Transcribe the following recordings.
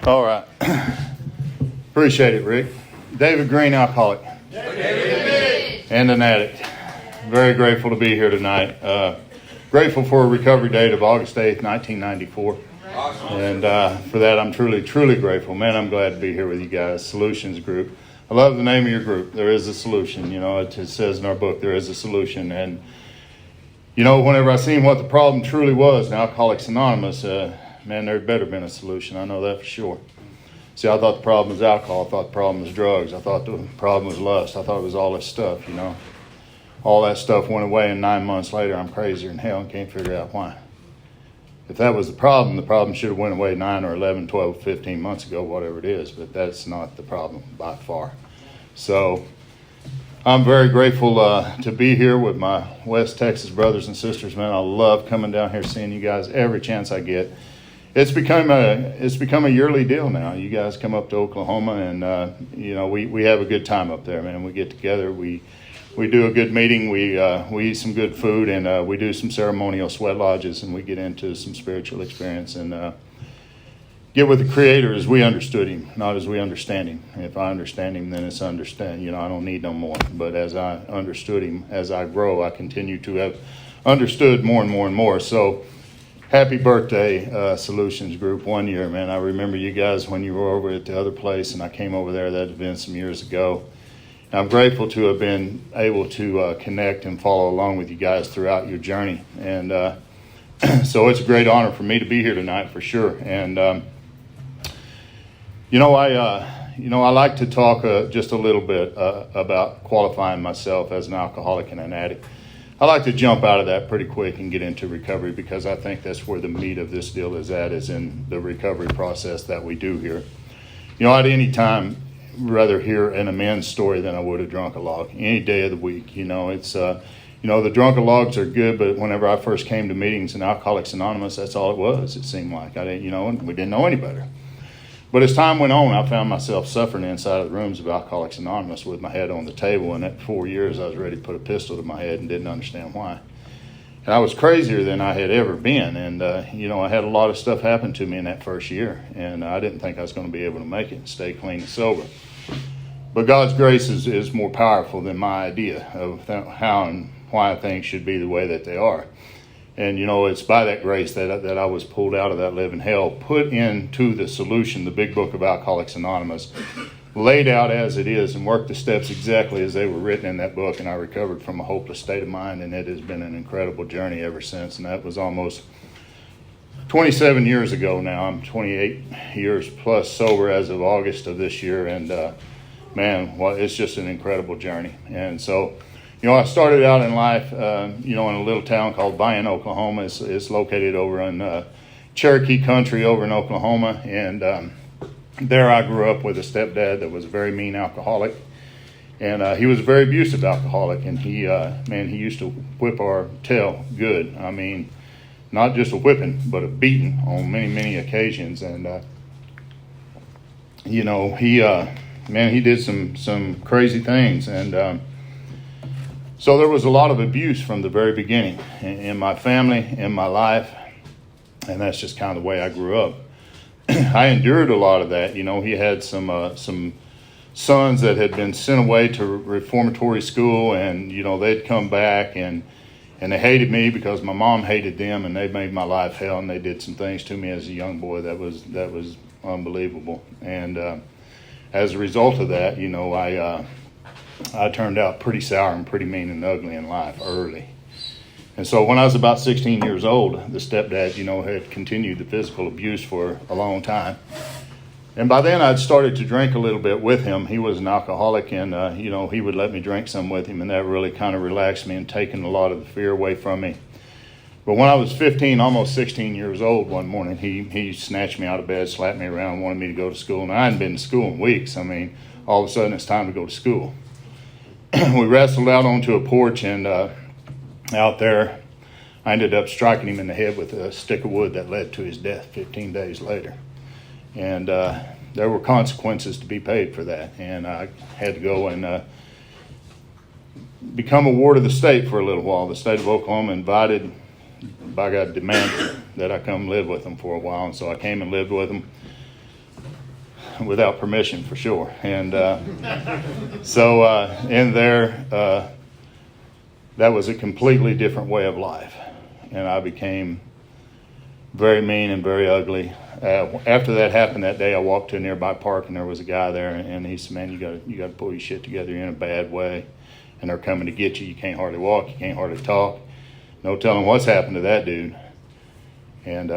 All right. Appreciate it, Rick. David Green, alcoholic. David. And an addict. Very grateful to be here tonight. Grateful for a recovery date of August 8th, 1994. Awesome. And for that, I'm truly grateful. Man, I'm glad to be here with you guys. Solutions Group. I love the name of your group. There is a solution. You know, it says in our book, there is a solution. And, you know, whenever I seen what the problem truly was in Alcoholics Anonymous, man, there'd better been a solution. I know that for sure. See, I thought the problem was alcohol. I thought the problem was drugs. I thought the problem was lust. I thought it was all this stuff, you know. All that stuff went away, and 9 months later, I'm crazier than hell and can't figure out why. If that was the problem should have went away 9 or 11, 12, 15 months ago, whatever it is. But that's not the problem by far. So I'm very grateful to be here with my West Texas brothers and sisters, man. I love coming down here, seeing you guys every chance I get. It's become a yearly deal now. You guys come up to Oklahoma, and you know, we have a good time up there, man. We get together, we do a good meeting, we eat some good food, and we do some ceremonial sweat lodges, and we get into some spiritual experience and get with the Creator as we understood Him, not as we understand Him. If I understand Him, then it's understand. You know, I don't need no more. But as I understood Him, as I grow, I continue to have understood more and more and more. So. Happy birthday, Solutions Group, 1 year, man. I remember you guys when you were over at the other place, and I came over there. That had been some years ago. And I'm grateful to have been able to connect and follow along with you guys throughout your journey. And so it's a great honor for me to be here tonight, for sure. And I like to talk just a little bit about qualifying myself as an alcoholic and an addict. I like to jump out of that pretty quick and get into recovery, because I think that's where the meat of this deal is in the recovery process that we do here. You know, at any time, rather hear an amends story than I would a drunk log any day of the week. You know, it's the drunken logs are good, but whenever I first came to meetings in Alcoholics Anonymous, that's all it was. It seemed like I didn't, and we didn't know any better. But as time went on, I found myself suffering inside of the rooms of Alcoholics Anonymous with my head on the table. And at 4 years, I was ready to put a pistol to my head and didn't understand why. And I was crazier than I had ever been. And, I had a lot of stuff happen to me in that first year. And I didn't think I was going to be able to make it and stay clean and sober. But God's grace is more powerful than my idea of how and why things should be the way that they are. And, it's by that grace that I was pulled out of that living hell, put into the solution, the big book of Alcoholics Anonymous, laid out as it is, and worked the steps exactly as they were written in that book. And I recovered from a hopeless state of mind, and it has been an incredible journey ever since. And that was almost 27 years ago now. I'm 28 years plus sober as of August of this year. And, it's just an incredible journey. And so... I started out in life, in a little town called Bryan, Oklahoma. It's located over in Cherokee country over in Oklahoma. And there I grew up with a stepdad that was a very mean alcoholic. And he was a very abusive alcoholic. And he used to whip our tail good. I mean, not just a whipping, but a beating on many, many occasions. And, he did some crazy things. And, so there was a lot of abuse from the very beginning in my family, in my life, and that's just kind of the way I grew up. I endured a lot of that. He had some sons that had been sent away to reformatory school, and they'd come back and they hated me because my mom hated them, and they made my life hell, and they did some things to me as a young boy that was unbelievable. And as a result of that, I turned out pretty sour and pretty mean and ugly in life early. And so when I was about 16 years old, the stepdad, had continued the physical abuse for a long time. And by then I'd started to drink a little bit with him. He was an alcoholic, and, he would let me drink some with him, and that really kind of relaxed me and taken a lot of the fear away from me. But when I was 15, almost 16 years old, one morning, he snatched me out of bed, slapped me around, wanted me to go to school. And I hadn't been to school in weeks. I mean, all of a sudden it's time to go to school. We wrestled out onto a porch, and out there, I ended up striking him in the head with a stick of wood that led to his death 15 days later. And there were consequences to be paid for that. And I had to go and become a ward of the state for a little while. The state of Oklahoma demanded that I come live with them for a while. And so I came and lived with them. without permission for sure. And so in there, that was a completely different way of life. And I became very mean and very ugly. After that happened that day, I walked to a nearby park and there was a guy there, and he said, "Man, you got to pull your shit together. You're in a bad way, and they're coming to get you. You can't hardly walk. You can't hardly talk. No telling what's happened to that dude." And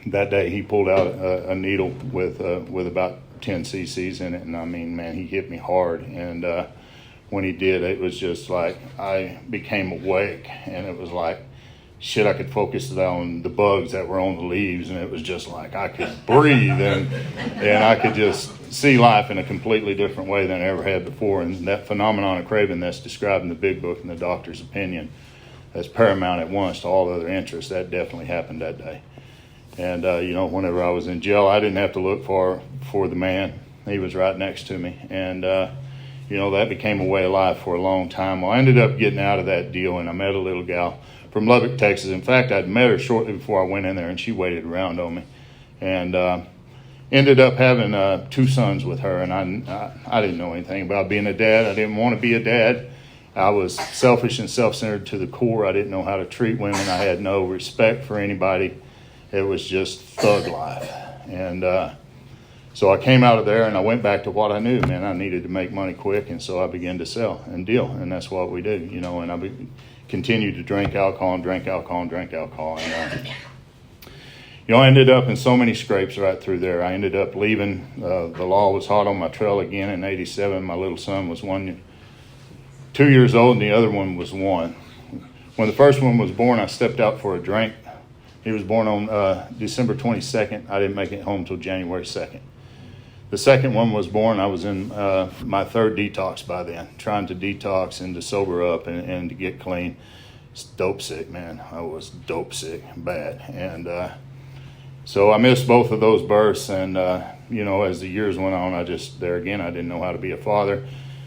that day, he pulled out a needle with about 10 cc's in it, and I mean, man, he hit me hard. And when he did, it was just like I became awake, and it was like, shit, I could focus on the bugs that were on the leaves, and it was just like I could breathe, and I could just see life in a completely different way than I ever had before. And that phenomenon of craving that's described in the big book in the doctor's opinion, that's paramount at once to all other interests, that definitely happened that day. And whenever I was in jail, I didn't have to look for the man. He was right next to me. And that became a way of life for a long time. Well, I ended up getting out of that deal, and I met a little gal from Lubbock, Texas. In fact, I'd met her shortly before I went in there, and she waited around on me. And ended up having 2 sons with her, and I didn't know anything about being a dad. I didn't want to be a dad. I was selfish and self-centered to the core. I didn't know how to treat women. I had no respect for anybody. It was just thug life. And so I came out of there, and I went back to what I knew. Man, I needed to make money quick, and so I began to sell and deal, and that's what we do, and I continued to drink alcohol. And I ended up in so many scrapes right through there. I ended up leaving. The law was hot on my trail again in 87. My little son was 2 years old, and the other one was 1. When the first one was born, I stepped out for a drink. He was born on December 22nd. I didn't make it home till January 2nd. The second one was born. I was in my 3rd detox by then, trying to detox and to sober up and to get clean. It's dope sick, man. I was dope sick, bad. And so I missed both of those births. And, as the years went on, I didn't know how to be a father.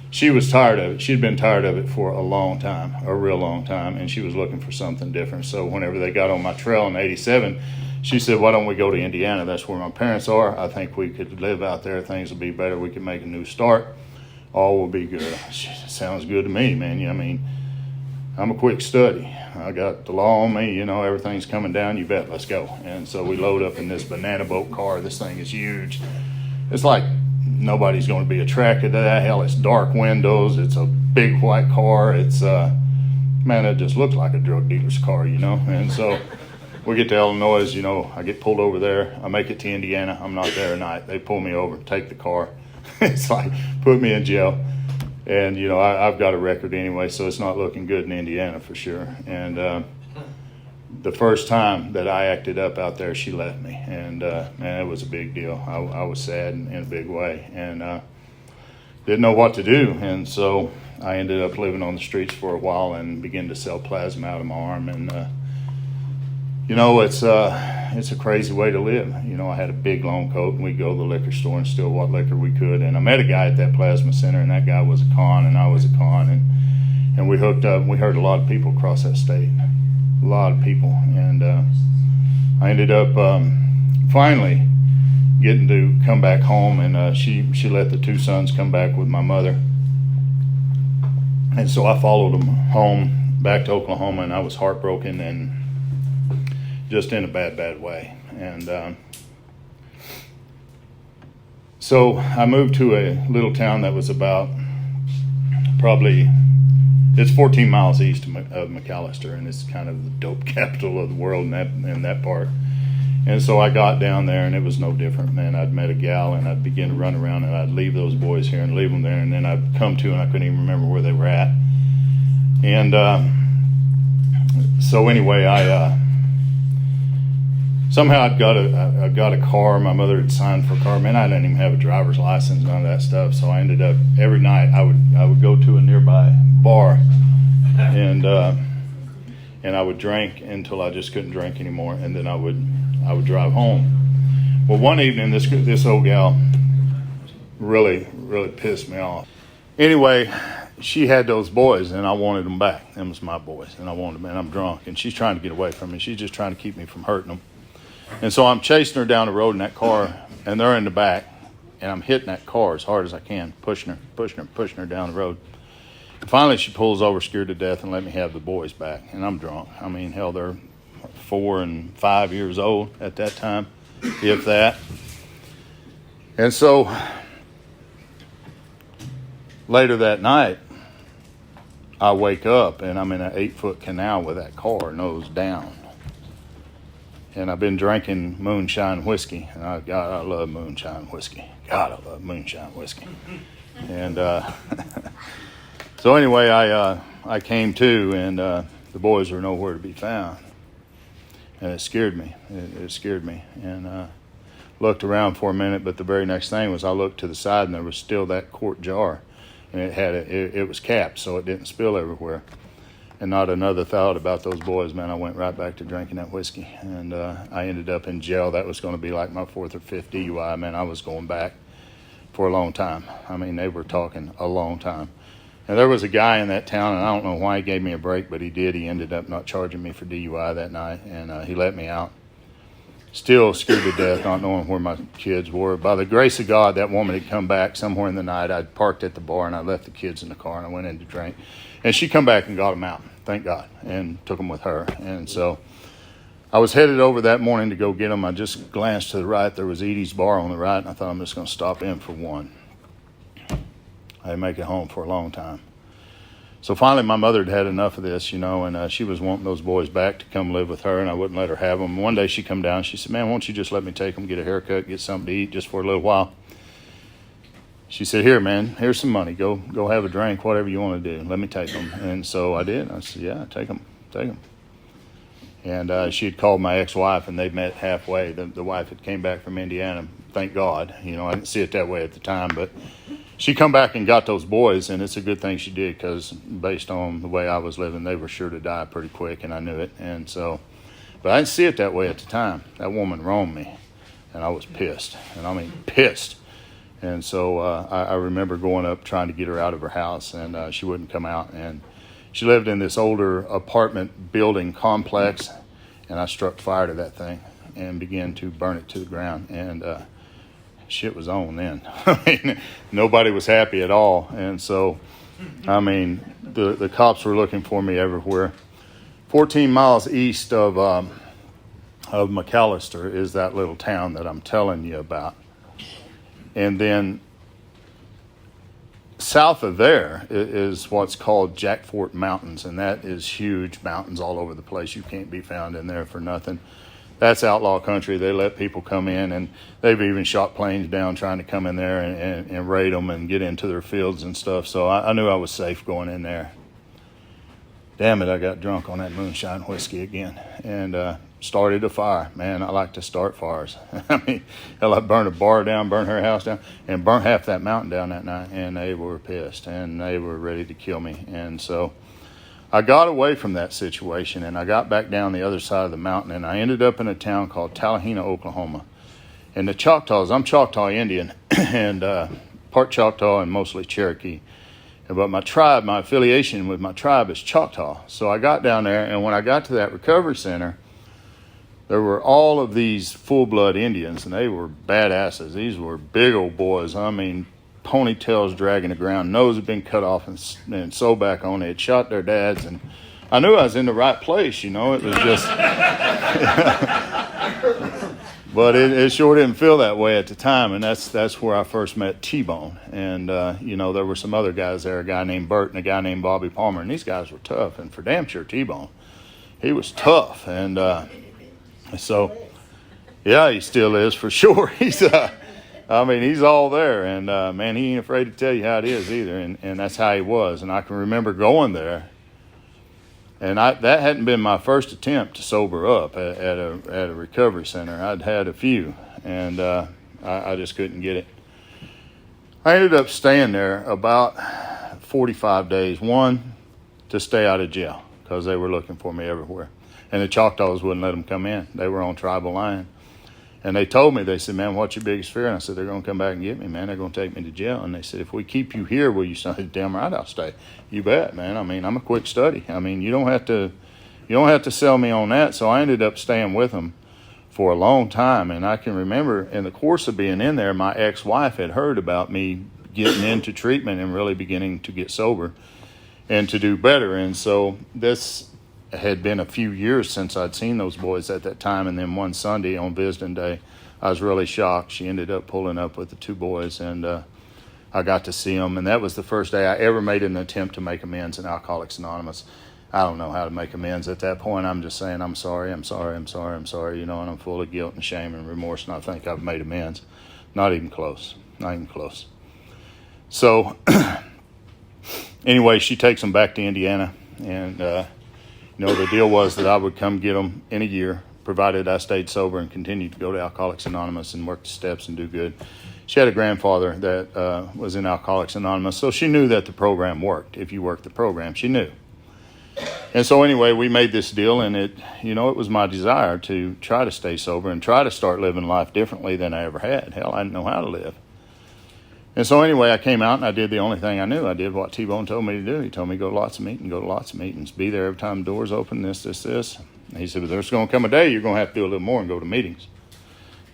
She was tired of it. She'd been tired of it for a long time, a real long time, and she was looking for something different. So whenever they got on my trail in 87, she said, "Why don't we go to Indiana? That's where my parents are. I think we could live out there. Things will be better. We can make a new start. All will be good." Sounds good to me, man. I'm a quick study. I got the law on me. Everything's coming down. You bet. Let's go. And so we load up in this banana boat car. This thing is huge. It's like nobody's going to be attracted to that. Hell, it's dark windows. It's a big white car. It's, it just looks like a drug dealer's car, And so we get to Illinois, I get pulled over there. I make it to Indiana. I'm not there at night. They pull me over, take the car. It's like, put me in jail. And, I've got a record anyway, so it's not looking good in Indiana for sure. And the first time that I acted up out there, she left me. And, man, it was a big deal. I was sad in a big way. And didn't know what to do. And so I ended up living on the streets for a while and began to sell plasma out of my arm. And, it's a crazy way to live. I had a big long coat, and we'd go to the liquor store and steal what liquor we could. And I met a guy at that plasma center, and that guy was a con, and I was a con. And we hooked up. We heard a lot of people across that state. A lot of people. And I ended up finally getting to come back home, and she let the 2 sons come back with my mother. And so I followed them home, back to Oklahoma, and I was heartbroken and just in a bad way. And so I moved to a little town that was about it's 14 miles east of McAllister, and it's kind of the dope capital of the world in that part. And so I got down there, and it was no different, man. I'd met a gal, and I'd begin to run around, and I'd leave those boys here and leave them there, and then I'd come to, and I couldn't even remember where they were at. And so anyway, somehow I got a car. My mother had signed for a car. Man, I didn't even have a driver's license, none of that stuff. So I ended up every night I would go to a nearby bar, and I would drink until I just couldn't drink anymore, and then I would drive home. Well, one evening this old gal really pissed me off. Anyway, she had those boys, and I wanted them back. Them was my boys, and I wanted them, and I'm drunk, and she's trying to get away from me. She's just trying to keep me from hurting them. And so I'm chasing her down the road in that car, and they're in the back, and I'm hitting that car as hard as I can, pushing her down the road. And finally, she pulls over, scared to death, and let me have the boys back. And I'm drunk. I mean, hell, they're 4 and 5 years old at that time, if that. And so later that night, I wake up and I'm in an 8-foot canal with that car nose down. And I've been drinking moonshine whiskey. And I love moonshine whiskey. God, I love moonshine whiskey. And so anyway, I came to, and the boys were nowhere to be found. And it scared me. It scared me. And looked around for a minute, but the very next thing was I looked to the side, and there was still that quart jar. And it was capped, so it didn't spill everywhere. And not another thought about those boys, man. I went right back to drinking that whiskey. And I ended up in jail. That was going to be like my 4th or 5th DUI. Man, I was going back for a long time. I mean, they were talking a long time. And there was a guy in that town, and I don't know why he gave me a break, but he did. He ended up not charging me for DUI that night, and he let me out. Still scared to death, not knowing where my kids were. By the grace of God, that woman had come back somewhere in the night. I'd parked at the bar, and I left the kids in the car, and I went in to drink. And she come back and got them out, thank God, and took them with her. And so I was headed over that morning to go get them. I just glanced to the right. There was Edie's bar on the right, and I thought I'm just going to stop in for one. I didn't make it home for a long time. So finally, my mother had had enough of this, and she was wanting those boys back to come live with her, and I wouldn't let her have them. One day she come down, she said, man, won't you just let me take them, get a haircut, get something to eat just for a little while? She said, here, man, here's some money. Go have a drink, whatever you want to do. Let me take them. And so I did. I said, yeah, take them. And she had called my ex-wife, and they met halfway. The wife had came back from Indiana, thank God. I didn't see it that way at the time, but she come back and got those boys, and it's a good thing she did, because based on the way I was living, they were sure to die pretty quick, and I knew it. And so, but I didn't see it that way at the time. That woman wronged me, and I was pissed, and I mean pissed. And so I remember going up trying to get her out of her house, and she wouldn't come out. And she lived in this older apartment building complex, and I struck fire to that thing and began to burn it to the ground. And shit was on then. I mean, nobody was happy at all. And so, I mean, the cops were looking for me everywhere. 14 miles east of McAllister is that little town that I'm telling you about. And then south of there is what's called Jack Fort Mountains, and that is huge mountains all over the place. You can't be found in there for nothing. That's outlaw country. They let people come in, and they've even shot planes down trying to come in there and raid them and get into their fields and stuff. So I knew I was safe going in there. Damn it, I got drunk on that moonshine whiskey again and started a fire. Man, I like to start fires. I mean, hell, I burned a bar down, burned her house down, and burnt half that mountain down that night, and they were pissed, and they were ready to kill me. And so I got away from that situation, and I got back down the other side of the mountain, and I ended up in a town called Tallahena, Oklahoma. And the Choctaws, I'm Choctaw Indian, and part Choctaw and mostly Cherokee. But my tribe, my affiliation with my tribe is Choctaw. So I got down there, and when I got to that recovery center, there were all of these full-blood Indians, and they were badasses. These were big old boys. I mean, ponytails dragging the ground, nose had been cut off and sewed back on. They had shot their dads, and I knew I was in the right place, It was just... But it sure didn't feel that way at the time, and that's where I first met T-Bone. And, there were some other guys there, a guy named Bert and a guy named Bobby Palmer, and these guys were tough. And for damn sure, T-Bone, he was tough. And so, yeah, he still is for sure. He's all there. And, man, he ain't afraid to tell you how it is either. And that's how he was. And I can remember going there. And that hadn't been my first attempt to sober up at a recovery center. I'd had a few, and I just couldn't get it. I ended up staying there about 45 days, one, to stay out of jail, because they were looking for me everywhere. And the Choctaws wouldn't let them come in. They were on tribal line. And they told me, they said, man, what's your biggest fear? And I said, they're going to come back and get me, man. They're going to take me to jail. And they said, if we keep you here, will you stay? Damn right I'll stay. You bet, man. I mean, I'm a quick study. I mean, you don't have to sell me on that. So I ended up staying with them for a long time. And I can remember in the course of being in there, my ex-wife had heard about me getting into treatment and really beginning to get sober and to do better. And so this had been a few years since I'd seen those boys at that time. And then one Sunday on visiting day, I was really shocked. She ended up pulling up with the two boys, and I got to see them. And that was the first day I ever made an attempt to make amends in Alcoholics Anonymous. I don't know how to make amends at that point. I'm just saying, I'm sorry, and I'm full of guilt and shame and remorse, and I think I've made amends. Not even close. So, anyway, she takes them back to Indiana, and, the deal was that I would come get them in a year, provided I stayed sober and continued to go to Alcoholics Anonymous and work the steps and do good. She had a grandfather that was in Alcoholics Anonymous, so she knew that the program worked. If you worked the program, she knew. And so anyway, we made this deal, and it was my desire to try to stay sober and try to start living life differently than I ever had. Hell, I didn't know how to live. And so anyway, I came out and I did the only thing I knew. I did what T-Bone told me to do. He told me go to lots of meetings, be there every time the doors open, this. And he said, but there's going to come a day you're going to have to do a little more and go to meetings.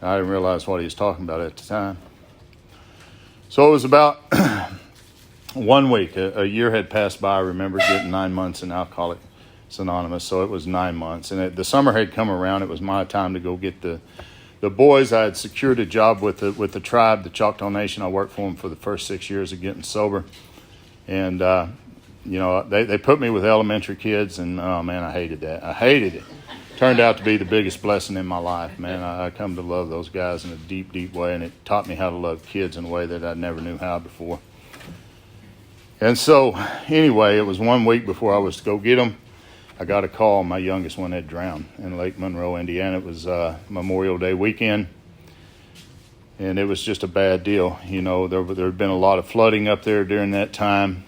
I didn't realize what he was talking about at the time. So it was about 1 week. A year had passed by. I remember getting 9 months in Alcoholics Anonymous, so it was 9 months. And the summer had come around. It was my time to go get the boys. I had secured a job with the tribe, the Choctaw Nation. I worked for them for the first 6 years of getting sober. And, they put me with elementary kids, and, oh, man, I hated that. I hated it. Turned out to be the biggest blessing in my life, man. I come to love those guys in a deep, deep way, and it taught me how to love kids in a way that I never knew how before. And so, anyway, it was 1 week before I was to go get them. I got a call. My youngest one had drowned in Lake Monroe, Indiana. It was Memorial Day weekend, and it was just a bad deal. There had been a lot of flooding up there during that time.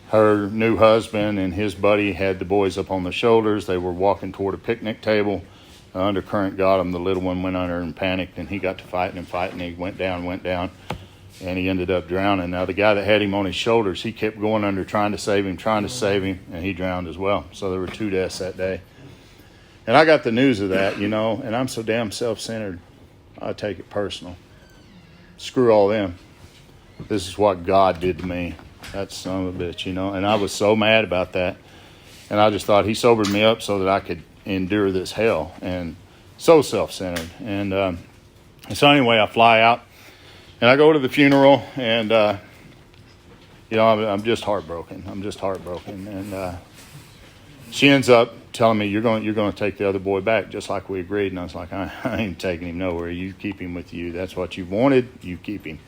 Her new husband and his buddy had the boys up on the shoulders. They were walking toward a picnic table. The undercurrent got them. The little one went under and panicked, and he got to fighting. He went down, and he ended up drowning. Now, the guy that had him on his shoulders, he kept going under trying to save him, and he drowned as well. So there were 2 deaths that day. And I got the news of that, and I'm so damn self-centered, I take it personal. Screw all them. This is what God did to me. That son of a bitch, and I was so mad about that. And I just thought he sobered me up so that I could endure this hell, and so self-centered. And so anyway, I fly out, and I go to the funeral, and, I'm just heartbroken. And she ends up telling me, you're going to take the other boy back, just like we agreed. And I was like, I ain't taking him nowhere. You keep him with you. That's what you wanted. You keep him.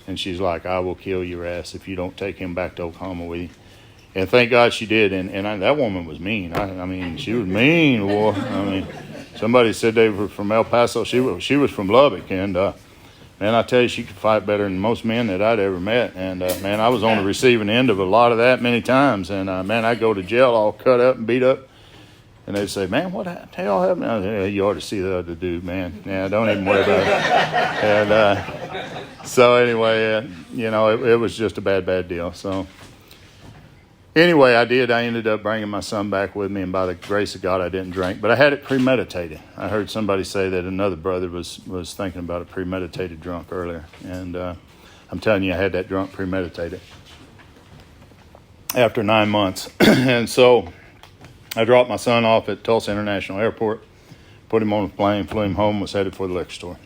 And she's like, I will kill your ass if you don't take him back to Oklahoma with you. And thank God she did. And that woman was mean. I mean, she was mean, boy. I mean, somebody said they were from El Paso. She was from Lubbock. And, man, I tell you, she could fight better than most men that I'd ever met. And, man, I was on the receiving end of a lot of that many times. And, man, I'd go to jail all cut up and beat up. And they'd say, man, what the hell happened? I said, yeah, you ought to see the other dude, man. Yeah, don't even worry about it. And so anyway, it was just a bad deal. So anyway, I ended up bringing my son back with me, and by the grace of God, I didn't drink. But I had it premeditated. I heard somebody say that another brother was thinking about a premeditated drunk earlier. And I'm telling you, I had that drunk premeditated after 9 months. And so I dropped my son off at Tulsa International Airport, put him on a plane, flew him home, was headed for the liquor store.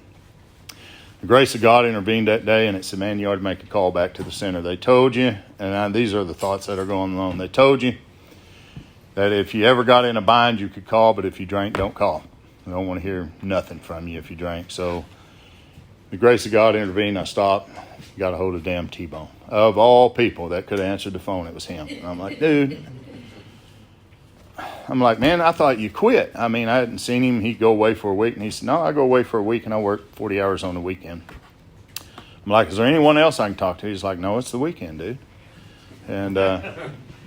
The grace of God intervened that day, and it said, man, you ought to make a call back to the center. They told you, and these are the thoughts that are going on. They told you that if you ever got in a bind, you could call, but if you drank, don't call. I don't want to hear nothing from you if you drank. So the grace of God intervened. I stopped, got a hold of damn T-Bone. Of all people that could have answered the phone, it was him. And I'm like, dude. I'm like, man, I thought you quit. I mean, I hadn't seen him. He'd go away for a week. And he said, no, I go away for a week and I work 40 hours on the weekend. I'm like, is there anyone else I can talk to? He's like, no, it's the weekend, dude. And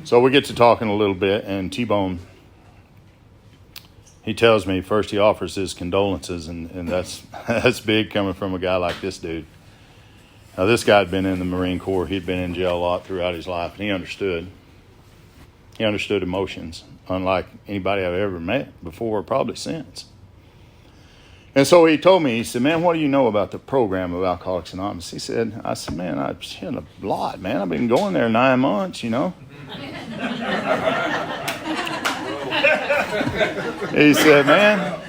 so we get to talking a little bit, and T-Bone, he tells me, first he offers his condolences, and that's big coming from a guy like this dude. Now, this guy had been in the Marine Corps. He'd been in jail a lot throughout his life, and he understood. He understood emotions, unlike anybody I've ever met before or probably since. And so he told me, he said, man, what do you know about the program of Alcoholics Anonymous? I said, man, I've seen a lot, man. I've been going there 9 months, you know. He said, man,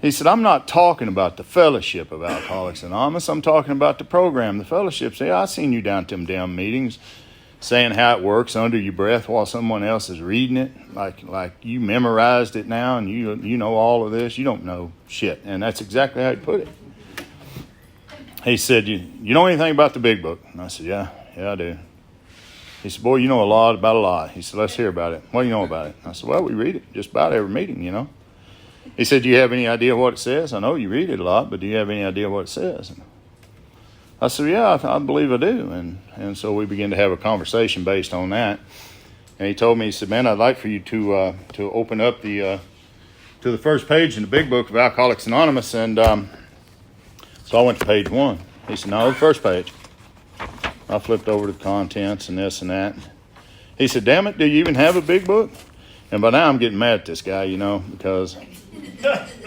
he said, I'm not talking about the fellowship of Alcoholics Anonymous. I'm talking about the program. The fellowship, say, I seen you down at them damn meetings saying how it works under your breath while someone else is reading it. Like you memorized it now and you know all of this. You don't know shit. And that's exactly how he put it. He said, you know anything about the big book? And I said, yeah, I do. He said, boy, you know a lot about a lot. He said, let's hear about it. What do you know about it? I said, well, we read it just about every meeting, you know. He said, do you have any idea what it says? I know you read it a lot, but do you have any idea what it says? And I said, yeah, I believe I do. And so we began to have a conversation based on that. And he told me, he said, man, I'd like for you to open up to the first page in the big book of Alcoholics Anonymous. And so I went to page 1. He said, no, the first page. I flipped over to the contents and this and that. He said, damn it, do you even have a big book? And by now I'm getting mad at this guy, you know, because...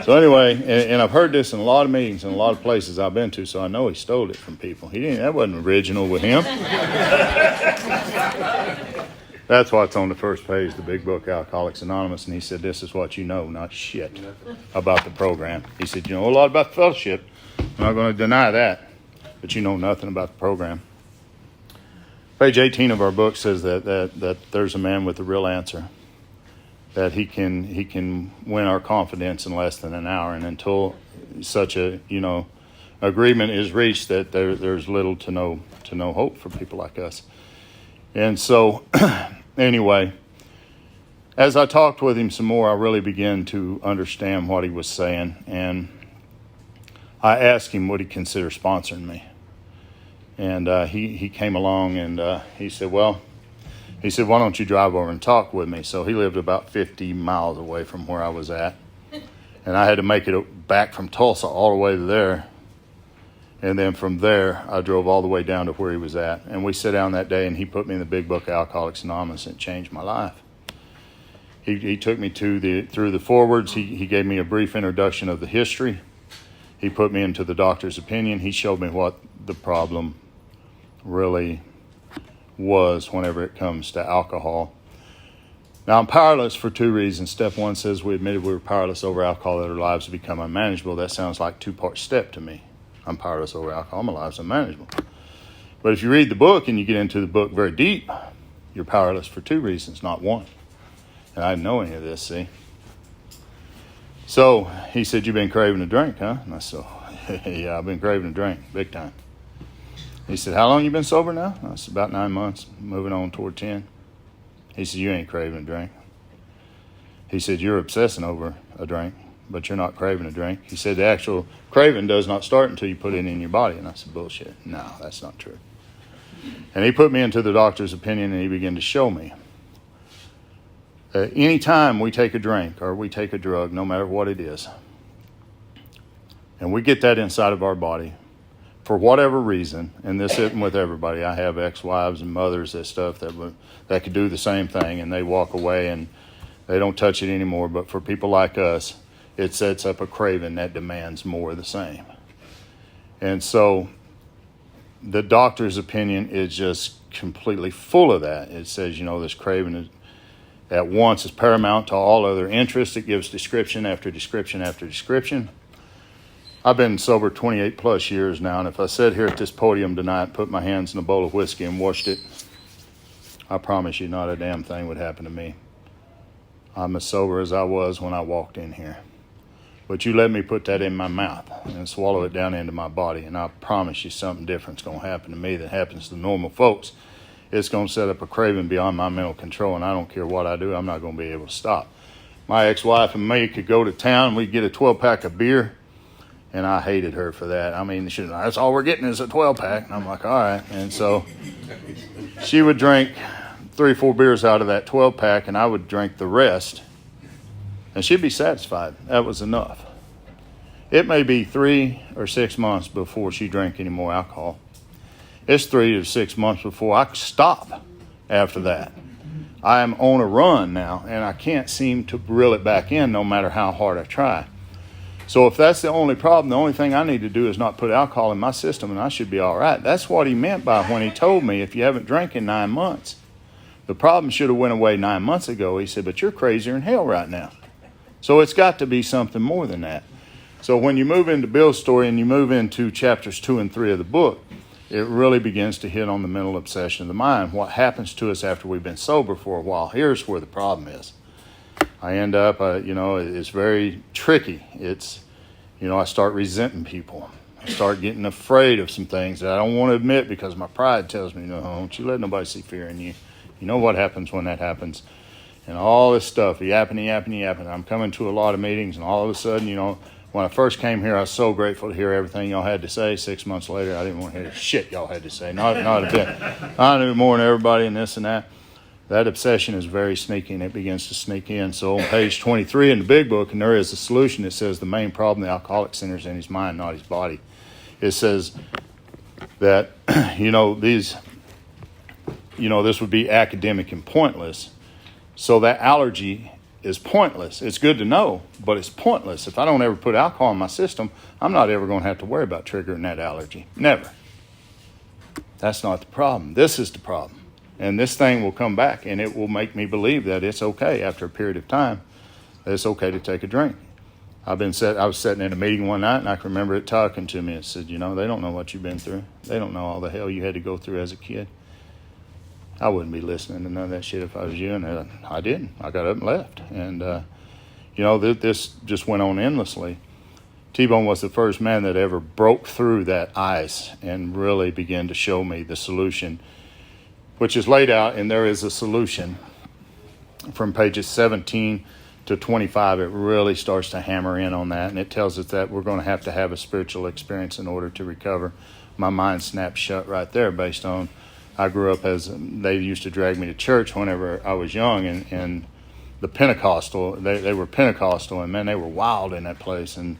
So anyway, and I've heard this in a lot of meetings and a lot of places I've been to, so I know he stole it from people. That wasn't original with him. That's what's on the first page, the big book, Alcoholics Anonymous. And he said, this is what you know, not shit about the program. He said, you know a lot about the fellowship. I'm not going to deny that, but you know nothing about the program. Page 18 of our book says that there's a man with the real answer. That he can win our confidence in less than an hour, and until such a agreement is reached, that there's little to no hope for people like us. And so, anyway, as I talked with him some more, I really began to understand what he was saying, and I asked him would he consider sponsoring me, and he came along and he said, well. He said, why don't you drive over and talk with me? So he lived about 50 miles away from where I was at. And I had to make it back from Tulsa all the way to there. And then from there, I drove all the way down to where he was at. And we sat down that day, and he put me in the big book, Alcoholics Anonymous, and it changed my life. He took me through the forwards. He gave me a brief introduction of the history. He put me into the doctor's opinion. He showed me what the problem really was whenever it comes to alcohol. Now, I'm powerless for 2 reasons. Step 1 says we admitted we were powerless over alcohol, that our lives have become unmanageable. That sounds like 2-part step to me. I'm powerless over alcohol, my lives unmanageable. But if you read the book and you get into the book very deep, you're powerless for 2 reasons, not 1. And I didn't know any of this, see? So he said, you've been craving a drink, huh? And I said, yeah, I've been craving a drink, big time. He said, how long you been sober now? I said, about 9 months, moving on toward 10. He said, you ain't craving a drink. He said, you're obsessing over a drink, but you're not craving a drink. He said, the actual craving does not start until you put it in your body. And I said, bullshit. No, that's not true. And he put me into the doctor's opinion, and he began to show me. Any time we take a drink or we take a drug, no matter what it is, and we get that inside of our body, for whatever reason, and this isn't with everybody. I have ex-wives and mothers that could do the same thing, and they walk away and they don't touch it anymore. But for people like us, it sets up a craving that demands more of the same. And so the doctor's opinion is just completely full of that. It says, this craving is, at once is paramount to all other interests. It gives description after description after description. I've been sober 28 plus years now, and if I sat here at this podium tonight, put my hands in a bowl of whiskey and washed it, I promise you not a damn thing would happen to me. I'm as sober as I was when I walked in here. But you let me put that in my mouth and swallow it down into my body, and I promise you something different's going to happen to me that happens to normal folks. It's going to set up a craving beyond my mental control, and I don't care what I do, I'm not going to be able to stop. My ex-wife and me could go to town, we'd get a 12-pack of beer, and I hated her for that. I mean, that's all we're getting is a 12-pack. And I'm like, all right. And so she would drink 3 or 4 beers out of that 12-pack, and I would drink the rest. And she'd be satisfied. That was enough. It may be 3 or 6 months before she drank any more alcohol. It's 3 to 6 months before I stop after that. I am on a run now, and I can't seem to reel it back in no matter how hard I try. So if that's the only problem, the only thing I need to do is not put alcohol in my system and I should be all right. That's what he meant by when he told me, if you haven't drank in 9 months, the problem should have went away 9 months ago. He said, but you're crazier than hell right now. So it's got to be something more than that. So when you move into Bill's story and you move into chapters 2 and 3 of the book, it really begins to hit on the mental obsession of the mind. What happens to us after we've been sober for a while. Here's where the problem is. I end up, it's very tricky. I start resenting people. I start getting afraid of some things that I don't want to admit because my pride tells me, no, don't you let nobody see fear in you. You know what happens when that happens. And all this stuff, yapping. I'm coming to a lot of meetings, and all of a sudden, when I first came here, I was so grateful to hear everything y'all had to say. 6 months later, I didn't want to hear the shit y'all had to say. Not a bit. I knew more than everybody and this and that. That obsession is very sneaky, and it begins to sneak in. So on page 23 in the big book, and there is a solution that says the main problem the alcoholic centers in his mind, not his body. It says that, this would be academic and pointless. So that allergy is pointless. It's good to know, but it's pointless. If I don't ever put alcohol in my system, I'm not ever going to have to worry about triggering that allergy. Never. That's not the problem. This is the problem. And this thing will come back, and it will make me believe that it's okay after a period of time, that it's okay to take a drink. I was sitting in a meeting one night, and I can remember it talking to me. It said, they don't know what you've been through. They don't know all the hell you had to go through as a kid. I wouldn't be listening to none of that shit if I was you, and I didn't. I got up and left. And, this just went on endlessly. T-Bone was the first man that ever broke through that ice and really began to show me the solution, which is laid out, and there is a solution from pages 17 to 25. It really starts to hammer in on that, and it tells us that we're going to have a spiritual experience in order to recover. My mind snapped shut right there based on, I grew up they used to drag me to church whenever I was young, and the Pentecostal, they were Pentecostal, and man, they were wild in that place. And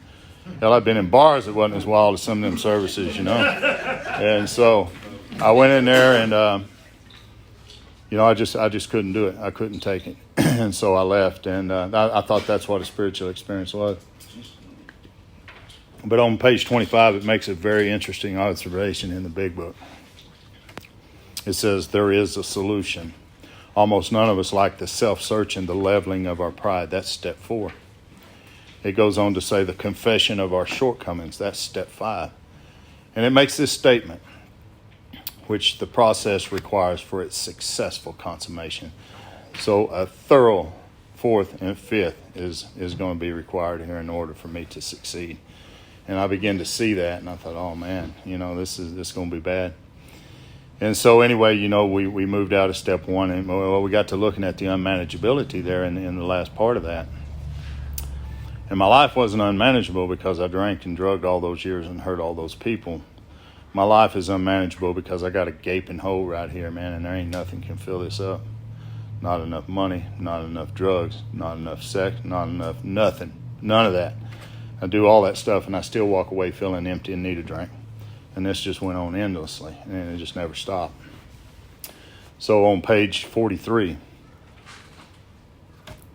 hell, I've been in bars that wasn't as wild as some of them services, And so I went in there, and I just couldn't do it. I couldn't take it, and so I left. And I thought that's what a spiritual experience was. But on page 25, it makes a very interesting observation in the big book. It says there is a solution. Almost none of us like the self-search and the leveling of our pride. That's step 4. It goes on to say the confession of our shortcomings. That's step 5. And it makes this statement, which the process requires for its successful consummation. So a thorough 4th and 5th is going to be required here in order for me to succeed. And I began to see that, and I thought, oh man, this is going to be bad. And so anyway, we moved out of step 1, and we got to looking at the unmanageability there in the last part of that. And my life wasn't unmanageable because I drank and drugged all those years and hurt all those people. My life is unmanageable because I got a gaping hole right here, man, and there ain't nothing can fill this up. Not enough money, not enough drugs, not enough sex, not enough nothing. None of that. I do all that stuff, and I still walk away feeling empty and need a drink. And this just went on endlessly, and it just never stopped. So on page 43,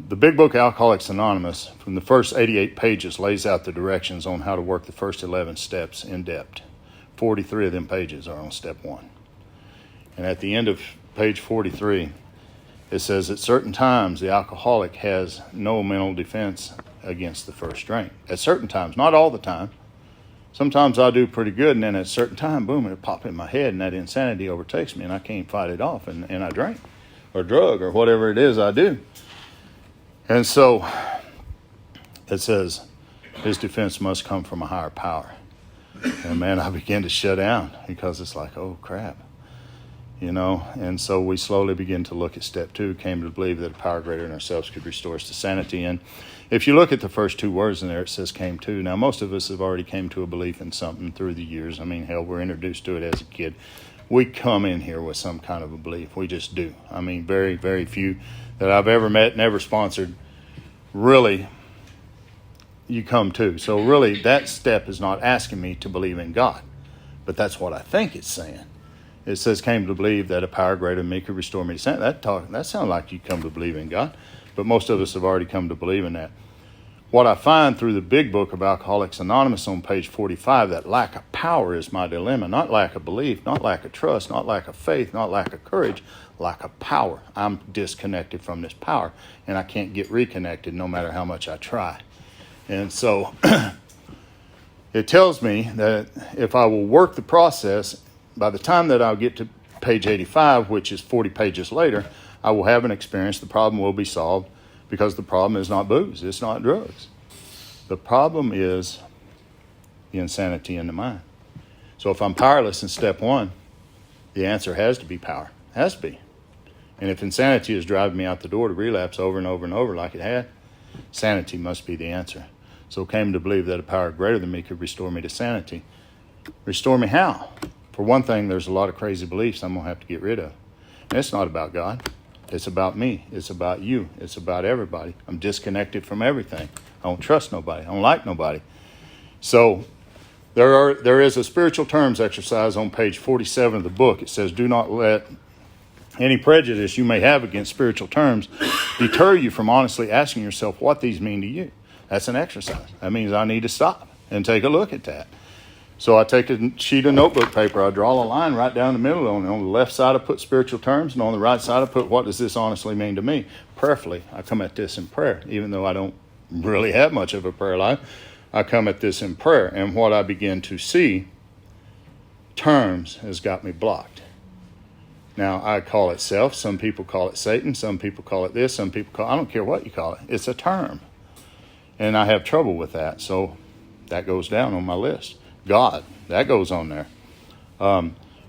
the big book Alcoholics Anonymous, from the first 88 pages, lays out the directions on how to work the first 11 steps in depth. 43 of them pages are on step 1. And at the end of page 43, it says, at certain times, the alcoholic has no mental defense against the first drink. At certain times, not all the time. Sometimes I do pretty good, and then at a certain time, boom, it'll pop in my head, and that insanity overtakes me, and I can't fight it off, and I drink or drug or whatever it is I do. And so it says his defense must come from a higher power. And man, I began to shut down because it's like, oh crap, and so we slowly begin to look at step 2, came to believe that a power greater than ourselves could restore us to sanity. And if you look at the first 2 words in there, it says came to. Now, most of us have already came to a belief in something through the years. I mean, hell, we're introduced to it as a kid. We come in here with some kind of a belief. We just do. I mean, very, very few that I've ever met, never sponsored, really you come to. So really, that step is not asking me to believe in God. But that's what I think it's saying. It says came to believe that a power greater than me could restore me to sanity. That sounds like you come to believe in God. But most of us have already come to believe in that. what I find through the big book of Alcoholics Anonymous on page 45, that lack of power is my dilemma, not lack of belief, not lack of trust, not lack of faith, not lack of courage, lack of power. I'm disconnected from this power, and I can't get reconnected no matter how much I try. And so it tells me that if I will work the process, by the time that I'll get to page 85, which is 40 pages later, I will have an experience. The problem will be solved, because the problem is not booze. It's not drugs. The problem is the insanity in the mind. So if I'm powerless in step one, the answer has to be power. It has to be. And if insanity is driving me out the door to relapse over and over and over like it had, sanity must be the answer. So I came to believe that a power greater than me could restore me to sanity. Restore me how? For one thing, there's a lot of crazy beliefs I'm going to have to get rid of. And it's not about God. It's about me. It's about you. It's about everybody. I'm disconnected from everything. I don't trust nobody. I don't like nobody. So there is a spiritual terms exercise on page 47 of the book. It says, do not let any prejudice you may have against spiritual terms deter you from honestly asking yourself what these mean to you. That's an exercise. That means I need to stop and take a look at that. So I take a sheet of notebook paper, I draw a line right down the middle. On the left side I put spiritual terms, and on the right side I put what does this honestly mean to me. Prayerfully, I come at this in prayer. Even though I don't really have much of a prayer life, I come at this in prayer. And what I begin to see, terms has got me blocked. Now, I call it self. Some people call it Satan. Some people call it this. Some people call I don't care what you call it. It's a term. And I have trouble with that. So that goes down on my list. God, that goes on there.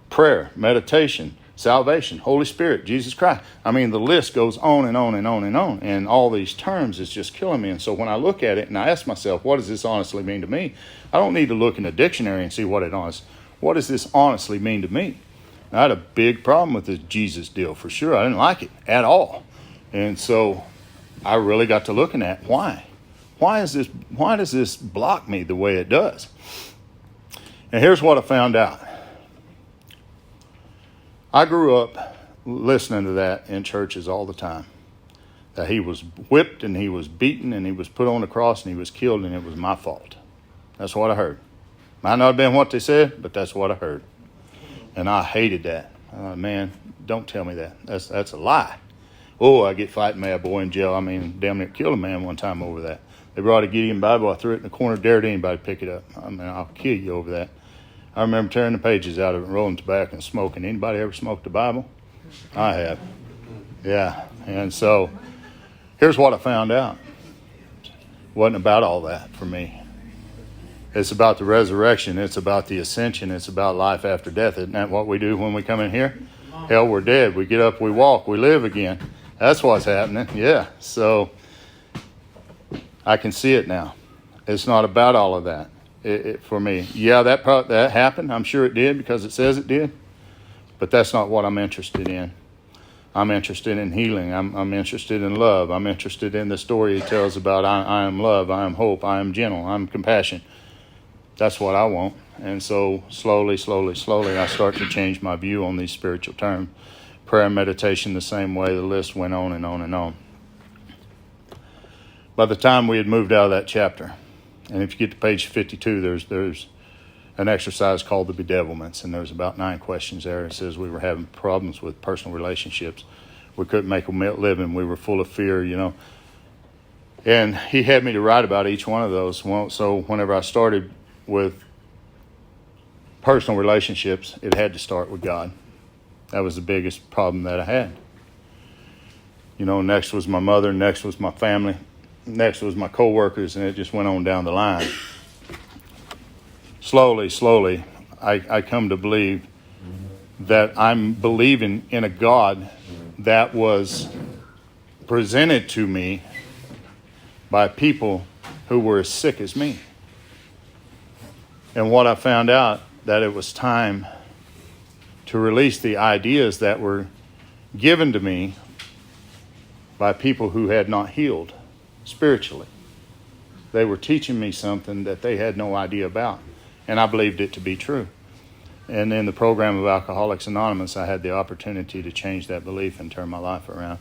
Prayer, meditation, salvation, Holy Spirit, Jesus Christ. I mean, the list goes on and on and on and on. And all these terms is just killing me. And so when I look at it and I ask myself, what does this honestly mean to me? I don't need to look in a dictionary and see what does this honestly mean to me? I had a big problem with this Jesus deal for sure. I didn't like it at all. And so I really got to looking at why. Why does this block me the way it does? And here's what I found out. I grew up listening to that in churches all the time. That he was whipped and he was beaten and he was put on the cross and he was killed and it was my fault. That's what I heard. Might not have been what they said, but that's what I heard. And I hated that. Man, don't tell me that. That's a lie. Oh, I get fighting mad boy in jail. I mean, damn near killed a man one time over that. They brought a Gideon Bible. I threw it in the corner, dared anybody to pick it up. I mean, I'll kill you over that. I remember tearing the pages out of it, rolling tobacco and smoking. Anybody ever smoked the Bible? I have. Yeah. And so here's what I found out. It wasn't about all that for me. It's about the resurrection. It's about the ascension. It's about life after death. Isn't that what we do when we come in here? Hell, we're dead. We get up, we walk, we live again. That's what's happening. Yeah. So I can see it now. It's not about all of that. For me, yeah, that happened. I'm sure it did because it says it did. But that's not what I'm interested in. I'm interested in healing. I'm interested in love. I'm interested in the story he tells about I am love, I am hope, I am gentle, I'm compassion. That's what I want. And so slowly, I start to change my view on these spiritual terms. Prayer and meditation the same way. The list went on and on and on. By the time we had moved out of that chapter, and if you get to page 52, there's an exercise called the bedevilments, and there's about 9 questions there. It says we were having problems with personal relationships. We couldn't make a living. We were full of fear, And he had me to write about each one of those. So whenever I started with personal relationships, it had to start with God. That was the biggest problem that I had. Next was my mother, next was my family, next was my co-workers, and it just went on down the line. Slowly, I come to believe that I'm believing in a God that was presented to me by people who were as sick as me. And what I found out, that it was time to release the ideas that were given to me by people who had not healed spiritually. They were teaching me something that they had no idea about, and I believed it to be true. And in the program of Alcoholics Anonymous, I had the opportunity to change that belief and turn my life around,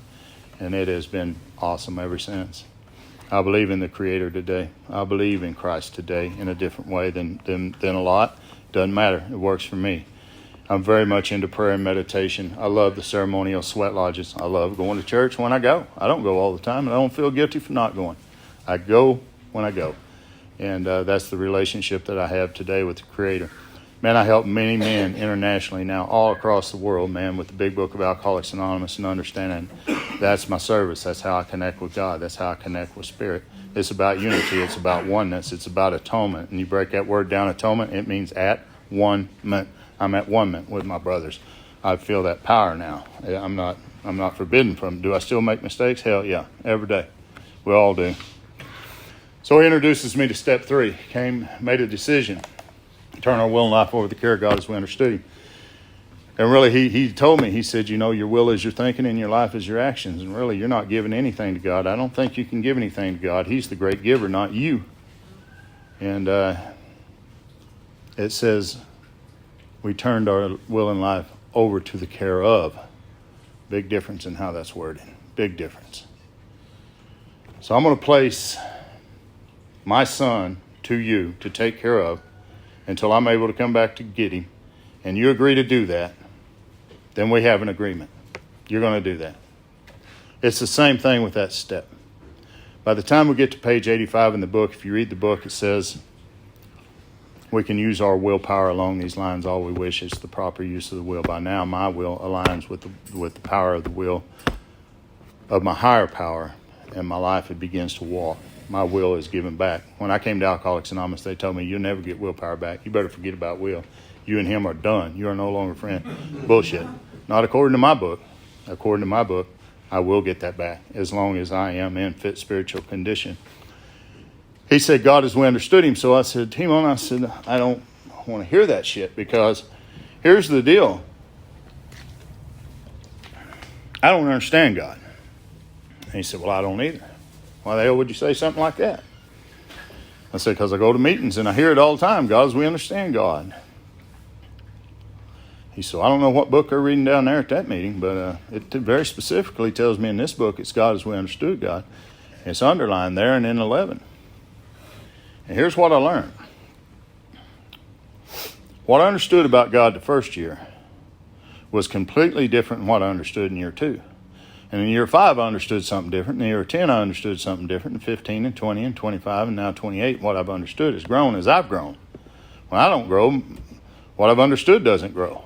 and it has been awesome ever since. I believe in the Creator today. I believe in Christ today in a different way than a lot. Doesn't matter. It works for me. I'm very much into prayer and meditation. I love the ceremonial sweat lodges. I love going to church when I go. I don't go all the time, and I don't feel guilty for not going. I go when I go. And that's the relationship that I have today with the Creator. Man, I help many men internationally now, all across the world, man, with the big book of Alcoholics Anonymous and understanding that's my service. That's how I connect with God. That's how I connect with Spirit. It's about unity. It's about oneness. It's about atonement. And you break that word down, atonement, it means at one-ment. I'm at one-ment with my brothers. I feel that power now. I'm not forbidden from it. Do I still make mistakes? Hell yeah, every day. We all do. So he introduces me to step 3. Made a decision. Turn our will and life over to the care of God as we understood him. And really, he told me, he said, your will is your thinking and your life is your actions. And really, you're not giving anything to God. I don't think you can give anything to God. He's the great giver, not you. And it says, we turned our will and life over to the care of. Big difference in how that's worded. Big difference. So I'm going to place my son to you to take care of until I'm able to come back to get him. And you agree to do that, then we have an agreement. You're going to do that. It's the same thing with that step. By the time we get to page 85 in the book, if you read the book, it says, we can use our willpower along these lines all we wish. It's the proper use of the will. By now, my will aligns with the power of the will of my higher power, and my life, it begins to walk. My will is given back. When I came to Alcoholics Anonymous, they told me, you'll never get willpower back. You better forget about will. You and him are done. You are no longer friends. Bullshit. Not according to my book. According to my book, I will get that back as long as I am in fit spiritual condition. He said, God as we understood him. So I said, Timon, I don't want to hear that shit, because here's the deal. I don't understand God. And he said, well, I don't either. Why the hell would you say something like that? I said, because I go to meetings and I hear it all the time. God as we understand God. He said, I don't know what book they're reading down there at that meeting, but it very specifically tells me in this book it's God as we understood God. It's underlined there and in 11. And here's what I learned. What I understood about God the first year was completely different than what I understood in year 2. And in year 5, I understood something different. In year 10, I understood something different. In 15 and 20 and 25 and now 28, what I've understood has grown as I've grown. When I don't grow, what I've understood doesn't grow.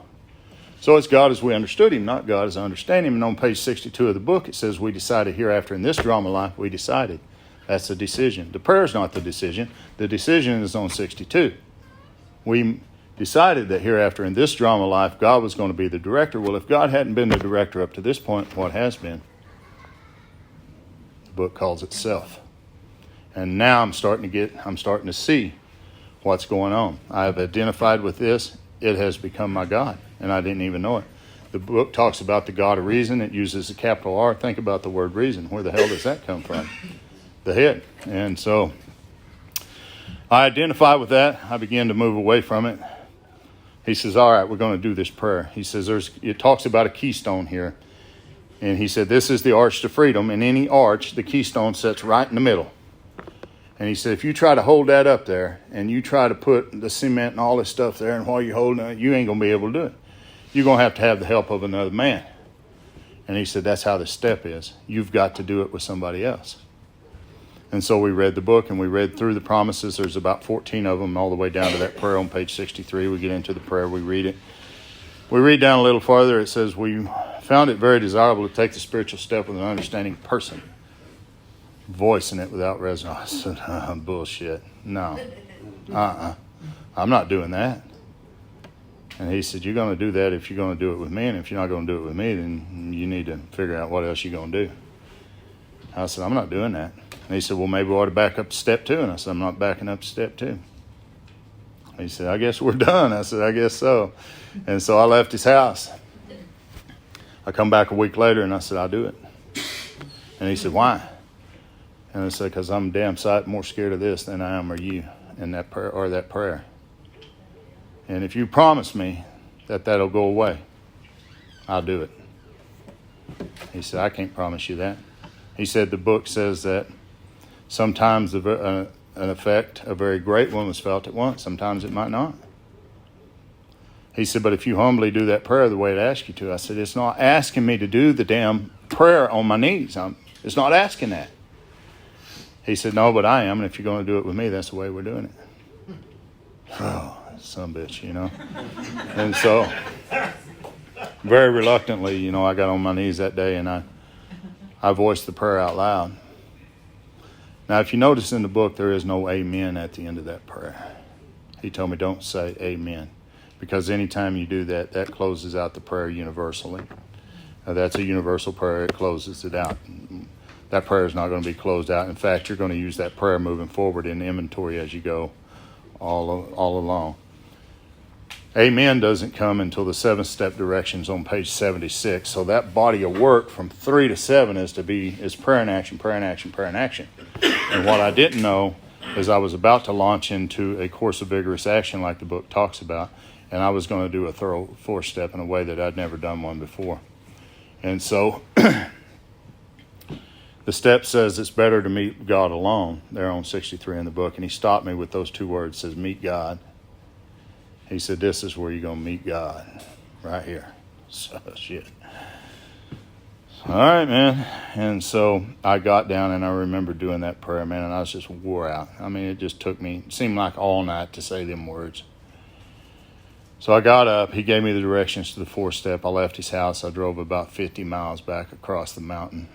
So it's God as we understood him, not God as I understand him. And on page 62 of the book, it says, we decided hereafter in this drama life, we decided. That's the decision. The prayer is not the decision. The decision is on 62. We decided that hereafter in this drama life, God was going to be the director. Well, if God hadn't been the director up to this point, what has been? The book calls itself. And now I'm starting to see what's going on. I've identified with this. It has become my God, and I didn't even know it. The book talks about the God of reason. It uses a capital R. Think about the word reason. Where the hell does that come from? The head. And so I identify with that. I begin to move away from it. He says, all right, we're going to do this prayer. He says, it talks about a keystone here. And he said, this is the arch to freedom. In any arch, the keystone sits right in the middle. And he said, if you try to hold that up there and you try to put the cement and all this stuff there, and while you're holding it, you ain't going to be able to do it. You're going to have the help of another man. And he said, that's how the step is. You've got to do it with somebody else. And so we read the book and we read through the promises. There's about 14 of them all the way down to that prayer on page 63. We get into the prayer, we read it. We read down a little farther. It says, we found it very desirable to take the spiritual step with an understanding person. Voicing it without resonance. I said, bullshit. No. I'm not doing that. And he said, you're going to do that if you're going to do it with me. And if you're not going to do it with me, then you need to figure out what else you're going to do. I said, I'm not doing that. And he said, well, maybe we ought to back up to step 2. And I said, I'm not backing up to step 2. He said, I guess we're done. I said, I guess so. And so I left his house. I come back a week later and I said, I'll do it. And he said, why? And I said, because I'm a damn sight more scared of this than I am of you in that prayer or that prayer. And if you promise me that that'll go away, I'll do it. He said, I can't promise you that. He said, the book says that Sometimes an effect, a very great one, was felt at once. Sometimes it might not. He said, but if you humbly do that prayer the way it asks you to, I said, it's not asking me to do the damn prayer on my knees. It's not asking that. He said, no, but I am, and if you're going to do it with me, that's the way we're doing it. Oh, son of a bitch, you know. And so, very reluctantly, I got on my knees that day, and I voiced the prayer out loud. Now, if you notice in the book, there is no amen at the end of that prayer. He told me, don't say amen. Because anytime you do that, that closes out the prayer universally. That's a universal prayer. It closes it out. That prayer is not going to be closed out. In fact, you're going to use that prayer moving forward in inventory as you go all along. Amen doesn't come until the 7-step directions on page 76. So that body of work from 3 to 7 is prayer and action, prayer and action, prayer and action. And what I didn't know is I was about to launch into a course of vigorous action like the book talks about. And I was going to do a thorough 4-step in a way that I'd never done one before. And so the step says it's better to meet God alone. They're on 63 in the book. And he stopped me with those 2 words. It says, meet God. He said, this is where you're going to meet God. Right here. So, shit. All right, man. And so I got down and I remember doing that prayer, man. And I was just wore out. I mean, it just it seemed like all night to say them words. So I got up. He gave me the directions to the 4-step. I left his house. I drove about 50 miles back across the mountain.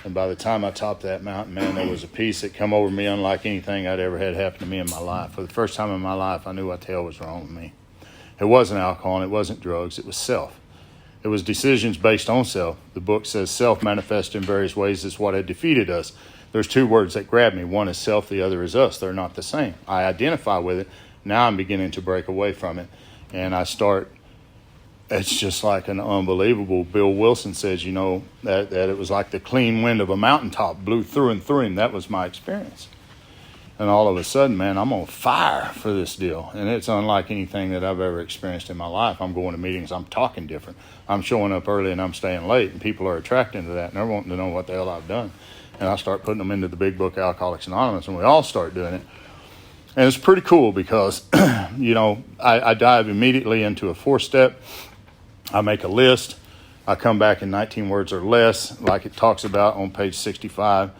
And by the time I topped that mountain, man, there was a peace that come over me unlike anything I'd ever had happen to me in my life. For the first time in my life, I knew what the hell was wrong with me. It wasn't alcohol and it wasn't drugs. It was self. It was decisions based on self. The book says self manifests in various ways is what had defeated us. There's 2 words that grab me. One is self, the other is us. They're not the same. I identify with it. Now I'm beginning to break away from it. And it's just like an unbelievable, Bill Wilson says, that it was like the clean wind of a mountaintop blew through and through him. That was my experience. And all of a sudden, man, I'm on fire for this deal. And it's unlike anything that I've ever experienced in my life. I'm going to meetings, I'm talking different. I'm showing up early and I'm staying late. And people are attracted to that. And they're wanting to know what the hell I've done. And I start putting them into the big book, Alcoholics Anonymous, and we all start doing it. And it's pretty cool because, I dive immediately into a 4-step. I make a list. I come back in 19 words or less, like it talks about on page 65.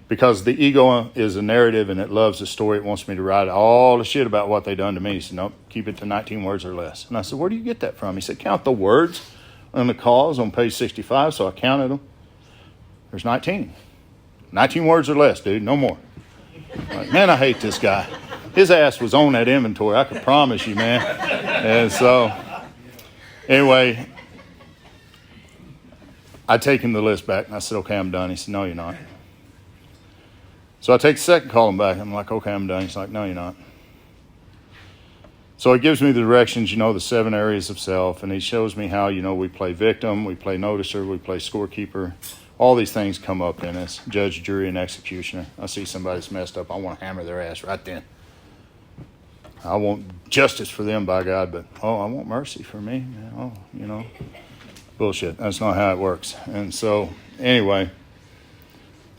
Because the ego is a narrative and it loves a story. It wants me to write all the shit about what they done to me. He said, nope, keep it to 19 words or less. And I said, where do you get that from? He said, count the words on the cause on page 65. So I counted them. There's 19. 19 words or less, dude. No more. Like, man, I hate this guy. His ass was on that inventory. I can promise you, man. And so, anyway, I take him the list back, and I said, okay, I'm done. He said, no, you're not. So I take the second column back. I'm like, okay, I'm done. He's like, no, you're not. So it gives me the directions, the 7 areas of self, and he shows me how, we play victim, we play noticer, we play scorekeeper. All these things come up in us, judge, jury, and executioner. I see somebody's messed up, I want to hammer their ass right then. I want justice for them, by God, but, I want mercy for me. Bullshit. That's not how it works. And so, anyway,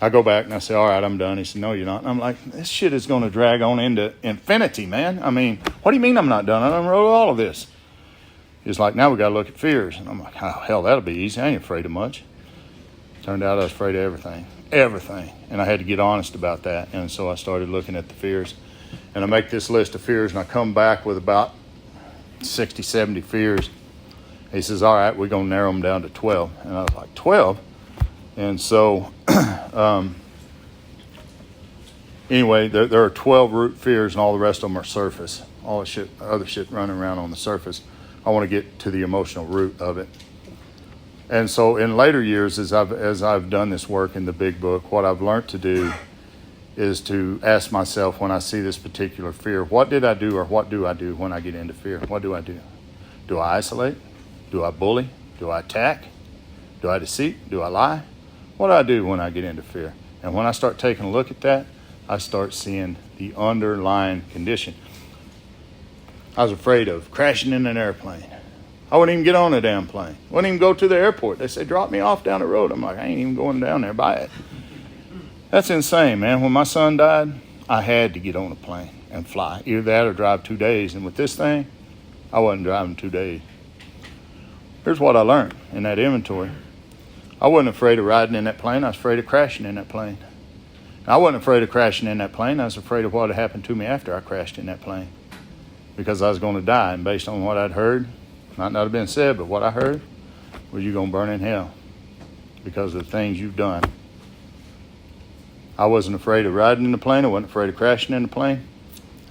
I go back and I say, all right, I'm done. He said, no, you're not. And I'm like, this shit is going to drag on into infinity, man. I mean, what do you mean I'm not done? I done wrote all of this. He's like, now we got to look at fears. And I'm like, oh, hell, that'll be easy. I ain't afraid of much. Turned out I was afraid of everything. And I had to get honest about that. And so I started looking at the fears. And I make this list of fears, and I come back with about 60, 70 fears. He says, all right, we're going to narrow them down to 12. And I was like, 12? And so, anyway, there are 12 root fears, and all the rest of them are surface. All the shit, other shit running around on the surface. I want to get to the emotional root of it. And so in later years, as I've done this work in the big book, what I've learned to do is to ask myself when I see this particular fear, what did I do or what do I do when I get into fear? What do I do? Do I isolate? Do I bully? Do I attack? Do I deceit? Do I lie? What do I do when I get into fear? And when I start taking a look at that, I start seeing the underlying condition. I was afraid of crashing in an airplane. I wouldn't even get on a damn plane. Wouldn't even go to the airport. They said, drop me off down the road. I'm like, I ain't even going down there by it. That's insane, man. When my son died, I had to get on a plane and fly. Either that or drive 2 days. And with this thing, I wasn't driving 2 days. Here's what I learned in that inventory. I wasn't afraid of riding in that plane. I was afraid of crashing in that plane. I wasn't afraid of crashing in that plane. I was afraid of what had happened to me after I crashed in that plane. Because I was going to die. And based on what I'd heard, might not have been said, but what I heard was you're going to burn in hell because of the things you've done. I wasn't afraid of riding in the plane. I wasn't afraid of crashing in the plane.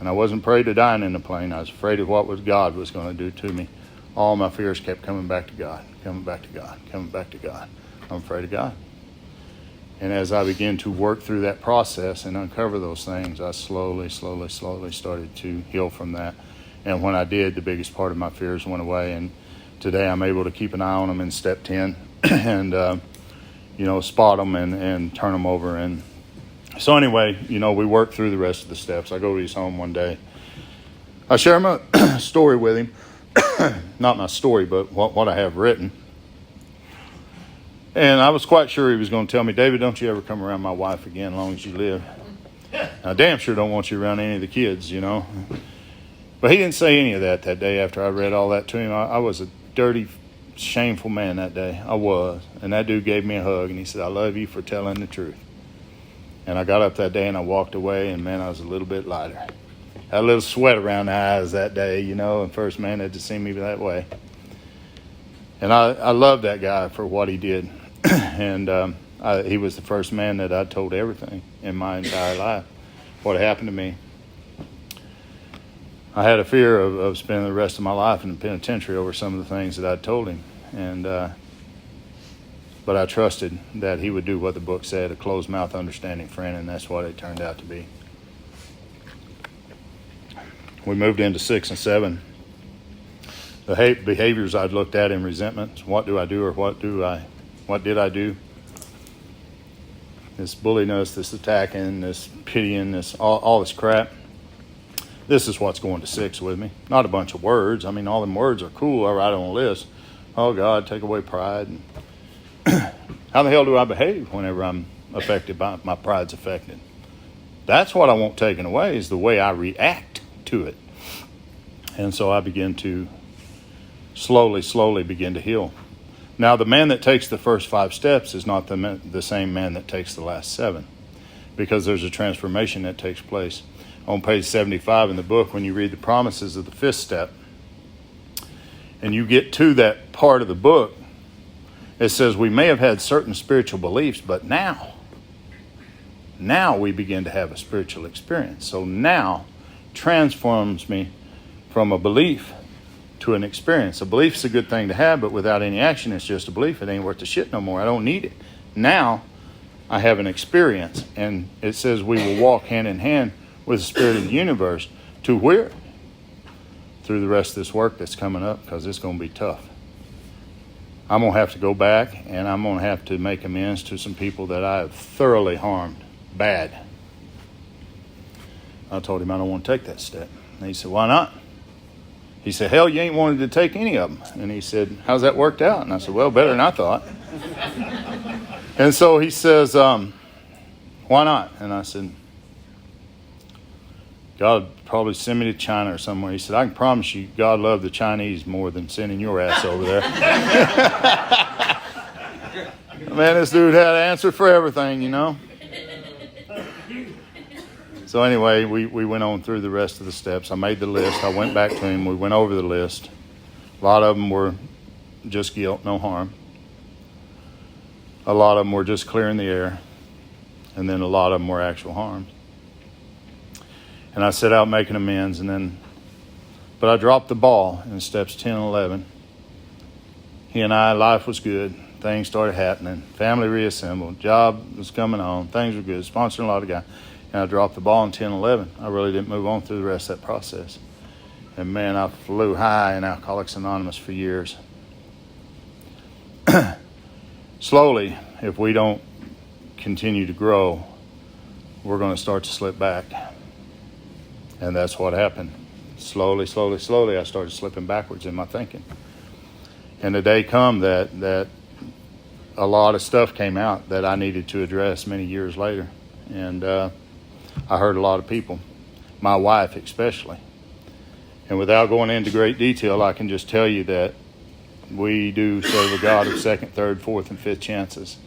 And I wasn't afraid of dying in the plane. I was afraid of what God was going to do to me. All my fears kept coming back to God, coming back to God, coming back to God. I'm afraid of God. And as I began to work through that process and uncover those things, I slowly started to heal from that. And when I did, the biggest part of my fears went away. And today I'm able to keep an eye on them in step 10 and, spot them and turn them over. And so anyway, we work through the rest of the steps. I go to his home one day. I share my story with him. Not my story, but what I have written. And I was quite sure he was going to tell me, David, don't you ever come around my wife again as long as you live. I damn sure don't want you around any of the kids, But he didn't say any of that day after I read all that to him. I was a dirty, shameful man that day. I was. And that dude gave me a hug, and he said, I love you for telling the truth. And I got up that day, and I walked away, and, man, I was a little bit lighter. Had a little sweat around the eyes that day, and first man had to see me that way. And I love that guy for what he did. And he was the first man that I told everything in my entire life, what happened to me. I had a fear of spending the rest of my life in the penitentiary over some of the things that I'd told him. And but I trusted that he would do what the book said, a closed-mouth, understanding friend, and that's what it turned out to be. We moved into 6 and 7. The behaviors I'd looked at in resentments. What do I do, or what did I do? This bullying us, this attacking, this pitying, this all this crap. This is what's going to 6 with me. Not a bunch of words. I mean, all them words are cool. I write on a list. Oh, God, take away pride. And how the hell do I behave whenever I'm affected by my pride's affected? That's what I want taken away, is the way I react to it. And so I begin to slowly begin to heal. Now, the man that takes the first 5 steps is not the same man that takes the last 7, because there's a transformation that takes place. On page 75 in the book, when you read the promises of the 5th step, and you get to that part of the book, it says we may have had certain spiritual beliefs, but now we begin to have a spiritual experience. So now transforms me from a belief to an experience. A belief's a good thing to have, but without any action, it's just a belief. It ain't worth the shit no more. I don't need it. Now I have an experience, and it says we will walk hand in hand with the spirit of the universe to where? Through the rest of this work that's coming up, because it's going to be tough. I'm going to have to go back, and I'm going to have to make amends to some people that I have thoroughly harmed bad. I told him I don't want to take that step. And he said, why not? He said, hell, you ain't wanted to take any of them. And he said, how's that worked out? And I said, well, better than I thought. And so he says, why not? And I said, God would probably send me to China or somewhere. He said, I can promise you God loved the Chinese more than sending your ass over there. Man, this dude had an answer for everything, So anyway, we went on through the rest of the steps. I made the list. I went back to him. We went over the list. A lot of them were just guilt, no harm. A lot of them were just clearing the air. And then a lot of them were actual harm. And I set out making amends, but I dropped the ball in steps 10 and 11. He and I, life was good. Things started happening. Family reassembled. Job was coming on. Things were good. Sponsoring a lot of guys. And I dropped the ball in 10 and 11. I really didn't move on through the rest of that process. And man, I flew high in Alcoholics Anonymous for years. Slowly, if we don't continue to grow, we're going to start to slip back. And that's what happened. Slowly, I started slipping backwards in my thinking. And the day come that a lot of stuff came out that I needed to address many years later. And I hurt a lot of people, my wife especially. And without going into great detail, I can just tell you that we do serve a God of second, third, fourth, and fifth chances.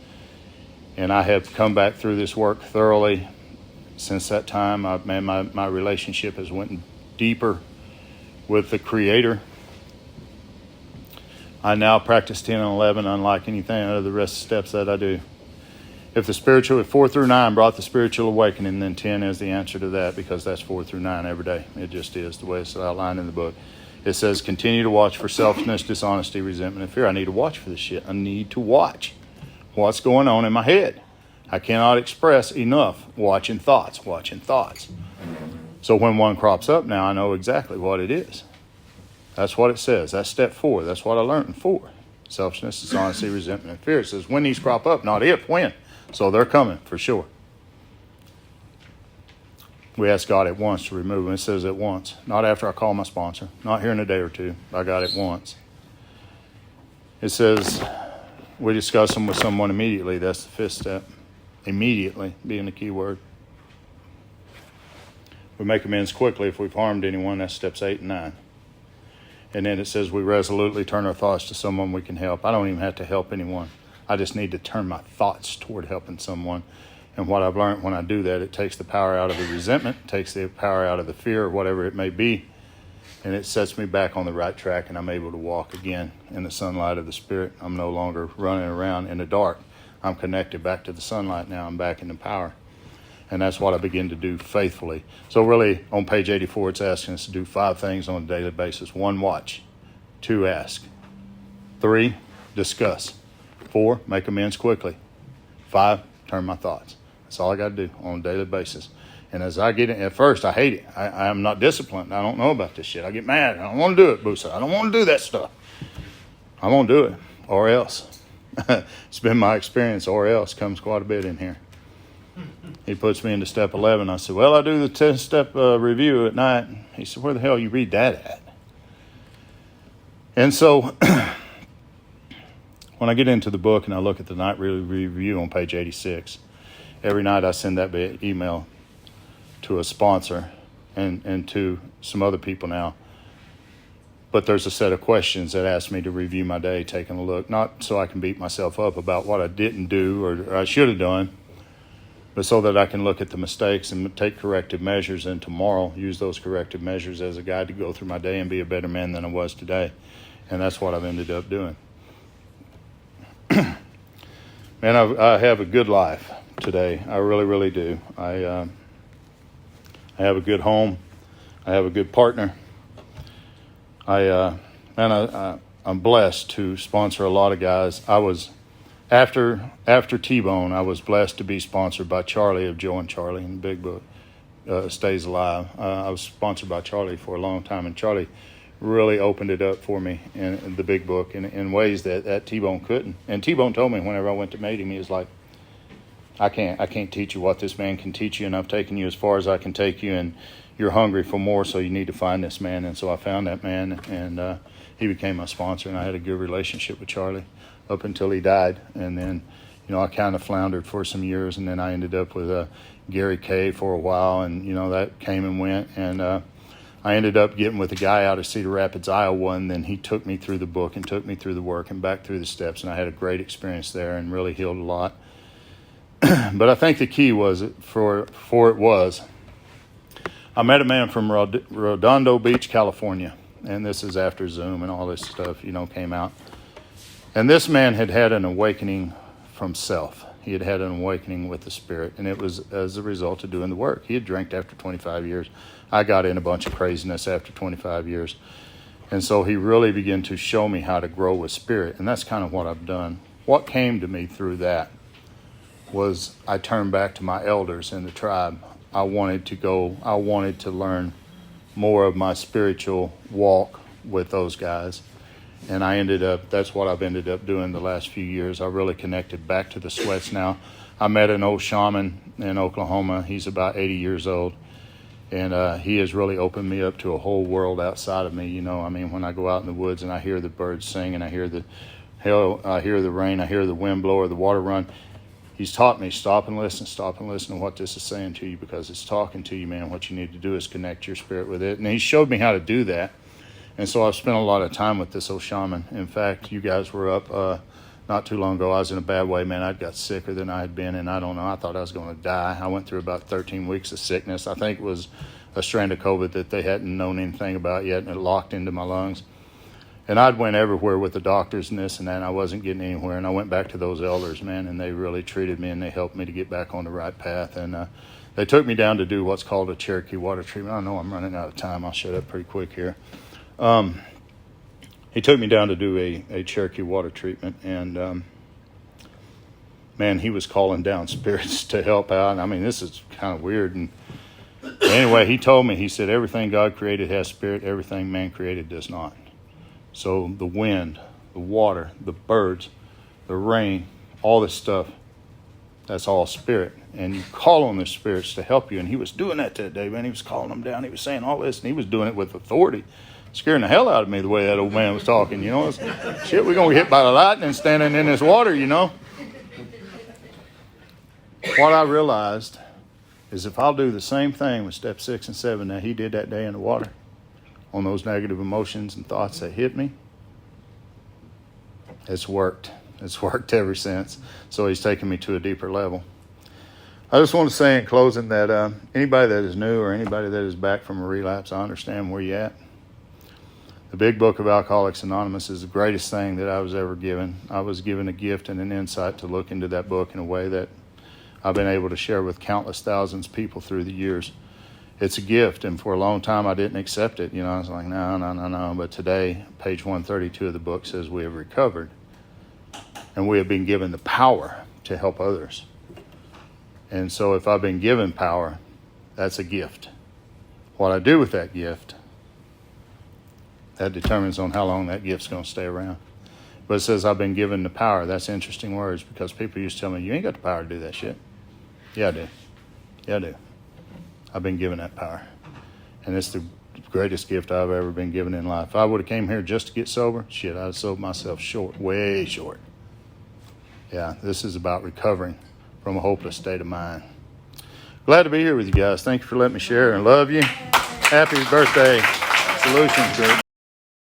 And I have come back through this work thoroughly. Since that time, my relationship has went deeper with the Creator. I now practice 10 and 11 unlike anything out of the rest of the steps that I do. If 4 through 9 brought the spiritual awakening, then 10 is the answer to that, because that's 4 through 9 every day. It just is the way it's outlined in the book. It says, continue to watch for selfishness, dishonesty, resentment, and fear. I need to watch for this shit. I need to watch what's going on in my head. I cannot express enough watching thoughts. So when one crops up now, I know exactly what it is. That's what it says. That's step 4. That's what I learned in 4. Selfishness, dishonesty, resentment, and fear. It says when these crop up, not if, when. So they're coming for sure. We ask God at once to remove them. It says at once. Not after I call my sponsor. Not here in a day or two. I got it once. It says we discuss them with someone immediately. That's the 5th step. Immediately being the key word. We make amends quickly if we've harmed anyone. That's steps 8 and 9. And then it says we resolutely turn our thoughts to someone we can help. I don't even have to help anyone. I just need to turn my thoughts toward helping someone. And what I've learned when I do that, it takes the power out of the resentment, takes the power out of the fear or whatever it may be, and it sets me back on the right track, and I'm able to walk again in the sunlight of the Spirit. I'm no longer running around in the dark. I'm connected back to the sunlight now. I'm back in the power. And that's what I begin to do faithfully. So really, on page 84, it's asking us to do 5 things on a daily basis. 1, watch. 2, ask. 3, discuss. 4, make amends quickly. 5, turn my thoughts. That's all I got to do on a daily basis. And as I get in, at first, I hate it. I am not disciplined. I don't know about this shit. I get mad. I don't want to do it, Boosa. I don't want to do that stuff. I won't do it, or else. It's been my experience, or else comes quite a bit in here. He puts me into step 11. I said, well, I do the 10-step review at night. He said, where the hell you read that at? And so when I get into the book and I look at the night review on page 86, every night I send that email to a sponsor and to some other people now. But there's a set of questions that ask me to review my day, taking a look, not so I can beat myself up about what I didn't do or I should have done, but so that I can look at the mistakes and take corrective measures, and tomorrow use those corrective measures as a guide to go through my day and be a better man than I was today. And that's what I've ended up doing. Man, I have a good life today. I really, really do. I have a good home. I have a good partner. I'm blessed to sponsor a lot of guys. I was after T-Bone, I was blessed to be sponsored by Charlie of Joe and Charlie in the Big Book Stays Alive. I was sponsored by Charlie for a long time, and Charlie really opened it up for me in the Big Book in ways that T-Bone couldn't. And T-Bone told me whenever I went to meet him, he was like, I can't teach you what this man can teach you, and I've taken you as far as I can take you, and you're hungry for more, so you need to find this man. And so I found that man, and he became my sponsor, and I had a good relationship with Charlie up until he died. And then, I kind of floundered for some years, and then I ended up with Gary Kay for a while, and, that came and went. And I ended up getting with a guy out of Cedar Rapids, Iowa, and then he took me through the book and took me through the work and back through the steps, and I had a great experience there and really healed a lot. But I think the key was, I met a man from Redondo Beach, California, and this is after Zoom and all this stuff, came out. And this man had an awakening from self. He had an awakening with the Spirit, and it was as a result of doing the work. He had drank after 25 years. I got in a bunch of craziness after 25 years. And so he really began to show me how to grow with Spirit, and that's kind of what I've done. What came to me through that was I turned back to my elders in the tribe. I wanted to learn more of my spiritual walk with those guys. And that's what I've ended up doing the last few years. I really connected back to the sweats now. I met an old shaman in Oklahoma. He's about 80 years old. And he has really opened me up to a whole world outside of me. When I go out in the woods and I hear the birds sing and I hear the rain, I hear the wind blow or the water run, he's taught me stop and listen to what this is saying to you, because it's talking to you, man. What you need to do is connect your spirit with it. And he showed me how to do that. And so I've spent a lot of time with this old shaman. In fact, you guys were up not too long ago. I was in a bad way, man. I got sicker than I had been, and I don't know. I thought I was going to die. I went through about 13 weeks of sickness. I think it was a strand of COVID that they hadn't known anything about yet, and it locked into my lungs. And I'd went everywhere with the doctors and this and that, and I wasn't getting anywhere. And I went back to those elders, man, and they really treated me, and they helped me to get back on the right path. And they took me down to do what's called a Cherokee water treatment. I know I'm running out of time. I'll shut up pretty quick here. He took me down to do a Cherokee water treatment, and man, he was calling down spirits to help out. I mean, this is kind of weird. And anyway, he told me, he said, everything God created has spirit, everything man created does not. So the wind, the water, the birds, the rain, all this stuff, that's all spirit. And you call on the spirits to help you. And he was doing that day, man. He was calling them down. He was saying all this, and he was doing it with authority. Scaring the hell out of me the way that old man was talking, you know. Shit, we're going to get hit by the lightning standing in this water, you know. What I realized is if I'll do the same thing with step 6 and 7 that he did that day in the water, on those negative emotions and thoughts that hit me, it's worked. It's worked ever since. So he's taken me to a deeper level. I just want to say in closing that anybody that is new or anybody that is back from a relapse, I understand where you're at. The big book of Alcoholics Anonymous is the greatest thing that I was ever given. I was given a gift and an insight to look into that book in a way that I've been able to share with countless thousands of people through the years. It's a gift, and for a long time I didn't accept it. You know, I was like, no. But today, page 132 of the book says we have recovered, and we have been given the power to help others. And so if I've been given power, that's a gift. What I do with that gift, that determines on how long that gift's going to stay around. But it says I've been given the power. That's interesting words, because people used to tell me, you ain't got the power to do that shit. Yeah, I do. Yeah, I do. I've been given that power. And it's the greatest gift I've ever been given in life. If I would have came here just to get sober, shit, I'd have sold myself short, way short. Yeah, this is about recovering from a hopeless state of mind. Glad to be here with you guys. Thank you for letting me share, and love you. Happy birthday, Solutions Group.